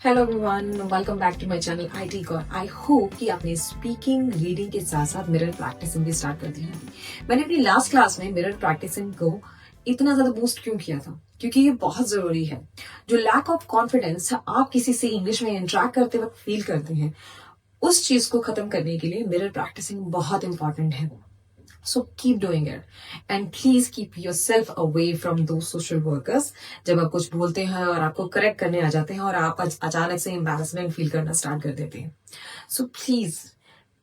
Hello everyone, welcome back to my channel IT core. I hope कि आपने speaking reading के साथ साथ मिरर प्रैक्टिसिंग भी स्टार्ट कर दी होगी। मैंने अपनी लास्ट क्लास में मिरर प्रैक्टिसिंग को इतना ज्यादा बूस्ट क्यों किया था, क्योंकि ये बहुत जरूरी है। जो लैक ऑफ कॉन्फिडेंस आप किसी से इंग्लिश में इंटरेक्ट करते वक्त फील करते हैं, उस चीज को खत्म करने के लिए मिरर प्रैक्टिसिंग बहुत इंपॉर्टेंट है। So keep doing it and please keep yourself away from those social workers जब आप कुछ बोलते हैं और आपको करेक्ट करने आ जाते हैं और आप अचानक से embarrassment फील करना स्टार्ट कर देते हैं। So please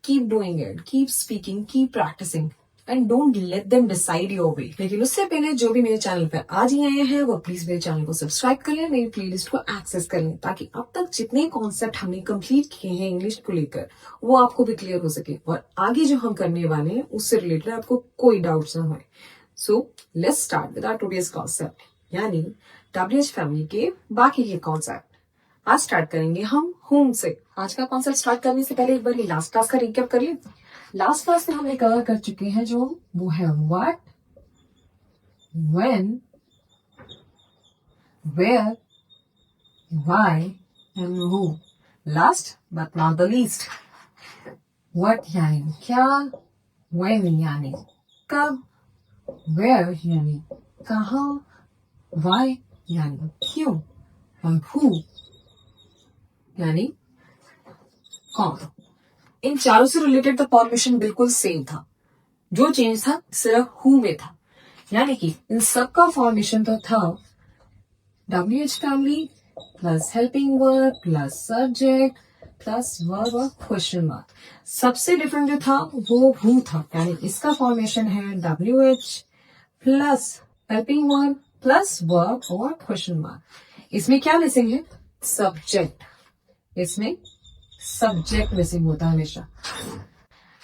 keep doing it, keep speaking, keep practicing and don't let them decide your way। लेकिन उससे पहले जो भी मेरे चैनल पर आज ही आए हैं वो प्लीज मेरे चैनल को सब्सक्राइब कर लें, मेरी प्लेलिस्ट को एक्सेस कर लें, ताकि अब तक जितने कॉन्सेप्ट हमने कंप्लीट किए हैं इंग्लिश को लेकर वो आपको भी क्लियर हो सके और आगे जो हम करने वाले हैं उससे रिलेटेड आपको कोई डाउट्स ना हो। So let's start with our today's concept, यानी WH फैमिली के बाकी के कॉन्सेप्ट। आज स्टार्ट करेंगे हम होम से। आज का कॉन्सेप्ट स्टार्ट करने से पहले एक बार लास्ट क्लास का रिकैप कर लें। लास्ट क्लास में हमने कवर कर चुके हैं जो वो है what, when, where, why and who. Last but not the least, what यानी क्या, व्हेन यानी कब, वेयर यानी कहाँ, व्हाई यानी क्यों और हु यानी कौन। इन चारों से रिलेटेड तो फॉर्मेशन बिल्कुल सेम था, जो चेंज था सिर्फ हु में था। यानी कि इन सबका फॉर्मेशन तो था WH family plus helping verb plus subject plus verb और क्वेश्चन मार्क। सबसे डिफरेंट जो था वो हु था, यानी इसका फॉर्मेशन है WH plus helping verb plus verb और क्वेश्चन मार्क। इसमें क्या मिसिंग है? सब्जेक्ट। इसमें सब्जेक्ट मिसिंग होता है हमेशा।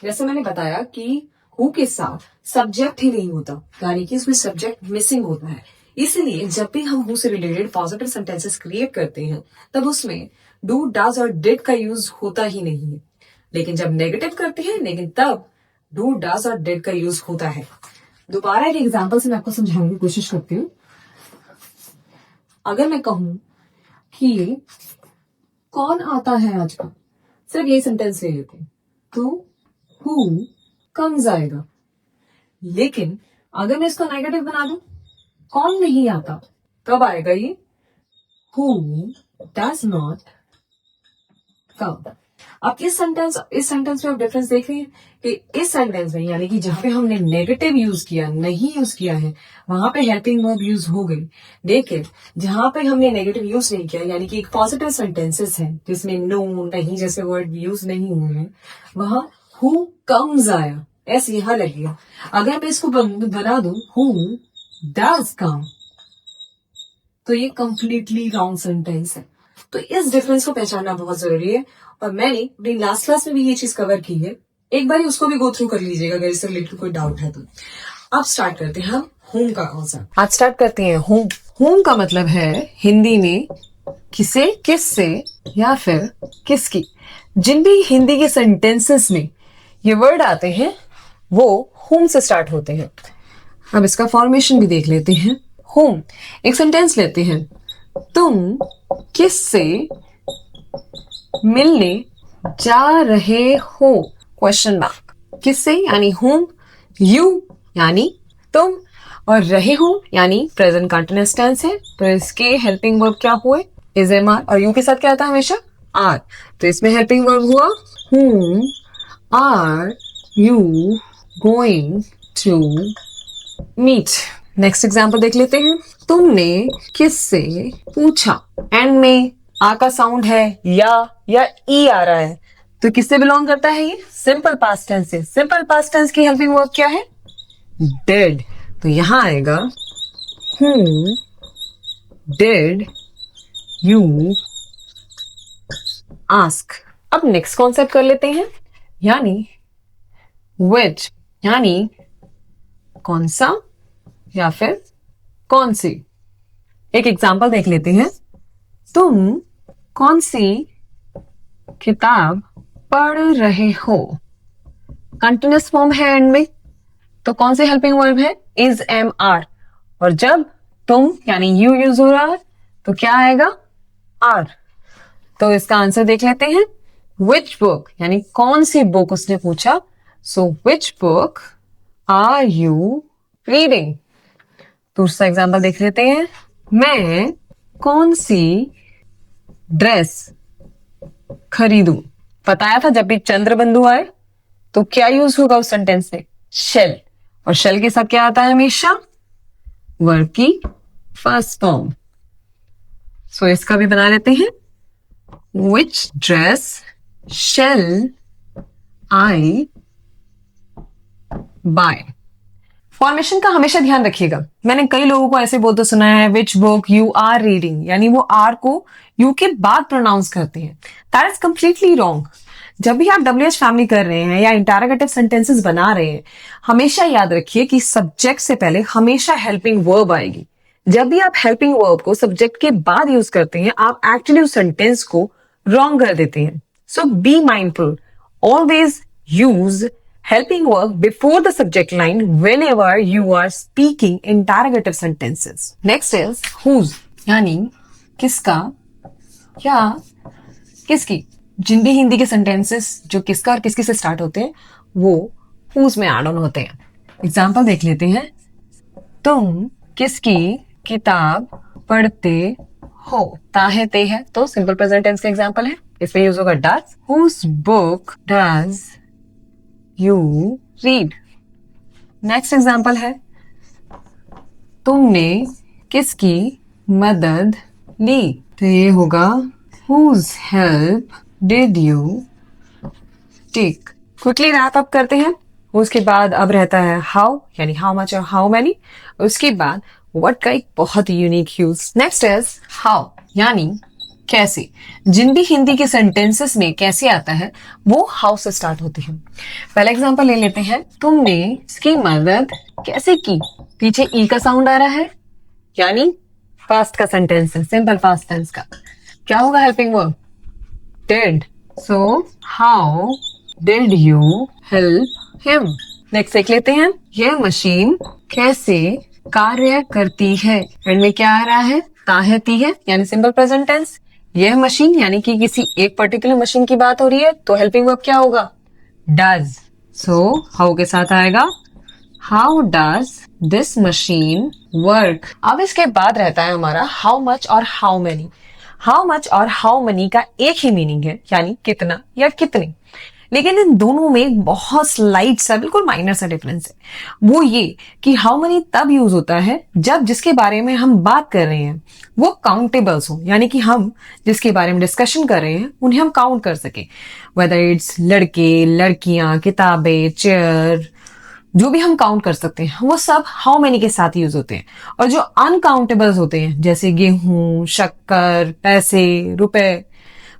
जैसे मैंने बताया कि हु के साथ सब्जेक्ट ही नहीं होता, यानी कि इसमें सब्जेक्ट मिसिंग होता है। इसलिए जब भी हम हु से रिलेटेड पॉजिटिव सेंटेंसेस क्रिएट करते हैं तब उसमें डू, डज और डिड का यूज होता ही नहीं है। लेकिन जब नेगेटिव करते हैं लेकिन तब डू, डज और डिड का यूज होता है। दोबारा एक एग्जाम्पल से मैं आपको समझाने की कोशिश करती हूँ। अगर मैं कहूं कि कौन आता है आज का, सिर्फ ये सेंटेंस ले लेते हैं तो हु कम्स आएगा। लेकिन अगर मैं इसको नेगेटिव बना दूं, कौन नहीं आता, कब आएगा ये? Who does not come. अब इस सेंटेंस में आप डिफरेंस देख रहे हैं कि इस सेंटेंस में, यानी कि जहां पे हमने नेगेटिव यूज किया, नहीं यूज किया है, वहां पे हेल्पिंग वर्ब यूज हो गई। लेकिन जहां पे हमने नेगेटिव यूज नहीं किया, यानी कि एक पॉजिटिव सेंटेंसेस है जिसमें नो, नहीं जैसे वर्ड यूज नहीं हुए हैं, वहां हु कम्स आया, ऐसे यहां लगेगा। अगर मैं इसको बना दूं हु डज कम, तो ये कंप्लीटली रॉन्ग सेंटेंस है। तो इस डिफरेंस को पहचानना बहुत जरूरी है और मैंने अपनी लास्ट क्लास में भी ये चीज कवर की है। एक बार उसको भी गो थ्रू कर लीजिएगा अगर इससे रिलेटेड कोई डाउट है तो। अब स्टार्ट करते हैं हम होम का कॉन्सेप्ट। आज स्टार्ट करते हैं होम। होम का मतलब है हिंदी में किसे, किससे या फिर किसकी। जिन भी हिंदी के सेंटेंसेस में ये वर्ड आते हैं वो होम से स्टार्ट होते हैं। अब इसका फॉर्मेशन भी देख लेते हैं। होम, एक सेंटेंस लेते हैं, तुम किससे मिलने जा रहे हो, क्वेश्चन मार्क। किससे यानी होम, यू यानी तुम, और रहे हो यानी प्रेजेंट कंटीन्यूअस टेंस है, तो इसके हेल्पिंग वर्ब क्या हुए? Is am are. और यू के साथ क्या आता है हमेशा? आर। तो इसमें हेल्पिंग वर्ब हुआ whom are you going to meet. Next example देख लेते हैं। तुमने किससे पूछा, एंड में आ का साउंड है या ई आ रहा है, तो किससे बिलोंग करता है? ये सिंपल पास्ट टेंस से। सिंपल पास्ट टेंस की हेल्पिंग वर्ब क्या है? डिड। तो यहां आएगा whom did you ask। अब नेक्स्ट कॉन्सेप्ट कर लेते हैं, यानी which, यानी कौन सा या फिर कौन सी। एक एग्जाम्पल देख लेते हैं। तुम कौन सी किताब पढ़ रहे हो, कंटिन्यूअस फॉर्म है एंड में, तो कौन सी हेल्पिंग वर्ब है? Is am are. और जब तुम यानी यू यूज हो रहा है तो क्या आएगा? आर। तो इसका आंसर देख लेते हैं. विच बुक यानी कौन सी बुक उसने पूछा. So which book are you reading. दूसरा एग्जाम्पल देख लेते हैं. मैं कौन सी ड्रेस खरीदूं. बताया था जब भी चंद्र बिंदु आए तो क्या यूज होगा उस सेंटेंस में. शेल. और शेल के साथ क्या आता है हमेशा. वर्ब की फर्स्ट फॉर्म. सो इसका भी बना लेते हैं. Which dress shall I buy. Formation का हमेशा ध्यान रखिएगा. मैंने कई लोगों को ऐसे बोलते सुना है which book you are reading, यानी वो आर को यू के बाद प्रोनाउंस करते हैं. That is completely wrong. जब भी आप WH फैमिली कर रहे हैं या इंटरोगेटिव सेंटेंसेस बना रहे हैं, हमेशा याद रखिए कि सब्जेक्ट से पहले हमेशा हेल्पिंग वर्ब आएगी. जब भी आप हेल्पिंग वर्ब को सब्जेक्ट के बाद यूज करते हैं, आप एक्चुअली उस सेंटेंस को रॉन्ग कर देते हैं. So be mindful. Always use helping verb before the subject line whenever you are speaking interrogative sentences. Next is whose यानी किसका या किसकी. जिन भी हिंदी के सेंटेंसेस जो किसका और किसकी से स्टार्ट होते हैं वो whose में एड ऑन होते हैं. एग्जाम्पल देख लेते हैं. तुम किसकी किताब पढ़ते हो. ता है ते है तो सिंपल प्रेजेंट टेंस का एग्जाम्पल है. इसमें यूज होगा does. whose book does you read. Next example है. तुमने किसकी मदद ली. तो ये होगा whose help did you take. Quickly wrap up करते हैं. उसके बाद अब रहता है हाउ यानी हाउ मच और हाउ मैनी. उसके बाद व्हाट का एक बहुत ही unique use. Next is how यानी कैसे. जिन भी हिंदी के सेंटेंसेस में कैसे आता है वो हाउ से स्टार्ट होती है. पहला एग्जांपल ले लेते हैं. तुमने इसकी मदद कैसे की. पीछे ई का साउंड आ रहा है यानी पास्ट का सेंटेंस है. सिंपल पास्ट टेंस का क्या होगा helping verb. Did. So how did you help him. Next देख लेते हैं. यह मशीन कैसे कार्य करती है. एंड में क्या आ रहा है. ता है ती है यानी सिंपल प्रेजेंट टेंस. यह मशीन यानी कि किसी एक पर्टिकुलर मशीन की बात हो रही है तो हेल्पिंग वर्ब क्या होगा. डज. सो हाउ के साथ आएगा how does this machine work. अब इसके बाद रहता है हमारा हाउ मच और हाउ मेनी. हाउ मच और हाउ मेनी का एक ही मीनिंग है यानी कितना या कितने. लेकिन इन दोनों में बहुत स्लाइट सा बिल्कुल माइनर सा डिफरेंस है. वो ये कि हाउ मेनी तब यूज होता है जब जिसके बारे में हम बात कर रहे हैं वो काउंटेबल्स हो, यानी कि हम जिसके बारे में डिस्कशन कर रहे हैं उन्हें हम काउंट कर सके. वेदर इट्स लड़के, लड़कियां, किताबें, चेयर, जो भी हम काउंट कर सकते हैं वो सब हाउ मेनी के साथ यूज होते हैं. और जो अनकाउंटेबल्स होते हैं जैसे गेहूं, शक्कर, पैसे, रुपए,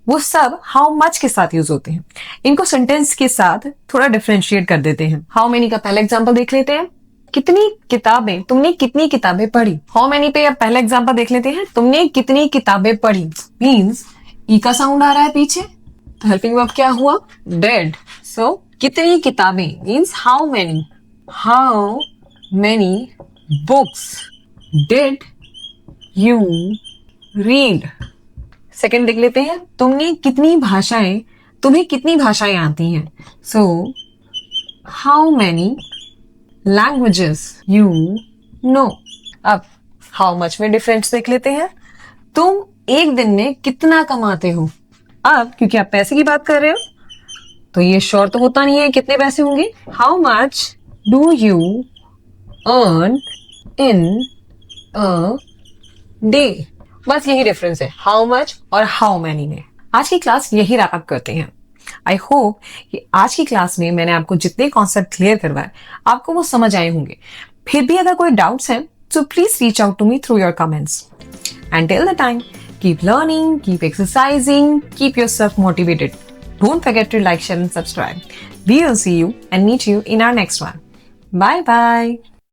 वो सब हाउ मच के साथ यूज होते हैं. इनको सेंटेंस के साथ थोड़ा डिफरेंशिएट कर देते हैं. हाउ मेनी का पहला एग्जांपल देख लेते हैं. कितनी किताबें, तुमने कितनी किताबें पढ़ी. हाउ मेनी पे अब पहला एग्जांपल देख लेते हैं. तुमने कितनी किताबें पढ़ी मींस ई का साउंड आ रहा है पीछे तो हेल्पिंग वर्ब क्या हुआ. डिड. सो कितनी किताबें means how many. How many books did you read. Second देख लेते हैं. तुमने कितनी भाषाएं, तुम्हें कितनी भाषाएं आती हैं. So how many languages you know. अब हाउ मच में डिफरेंस देख लेते हैं. तुम एक दिन में कितना कमाते हो. अब क्योंकि आप पैसे की बात कर रहे हो तो ये श्योर तो होता नहीं है कितने पैसे होंगे. How much do you earn in a day. बस यही डिफरेंस है हाउ मच और हाउ मैनी में. आज की क्लास यही रैप अप करते हैं. आई होप कि आज की क्लास में मैंने आपको जितने कॉन्सेप्ट क्लियर करवाए आपको वो समझ आए होंगे. फिर भी अगर कोई डाउट्स हैं तो please reach out to me through your comments. And till the time keep learning, keep exercising, keep yourself motivated. Don't forget to like, share and subscribe. We will see you and meet you in our next one. Bye bye.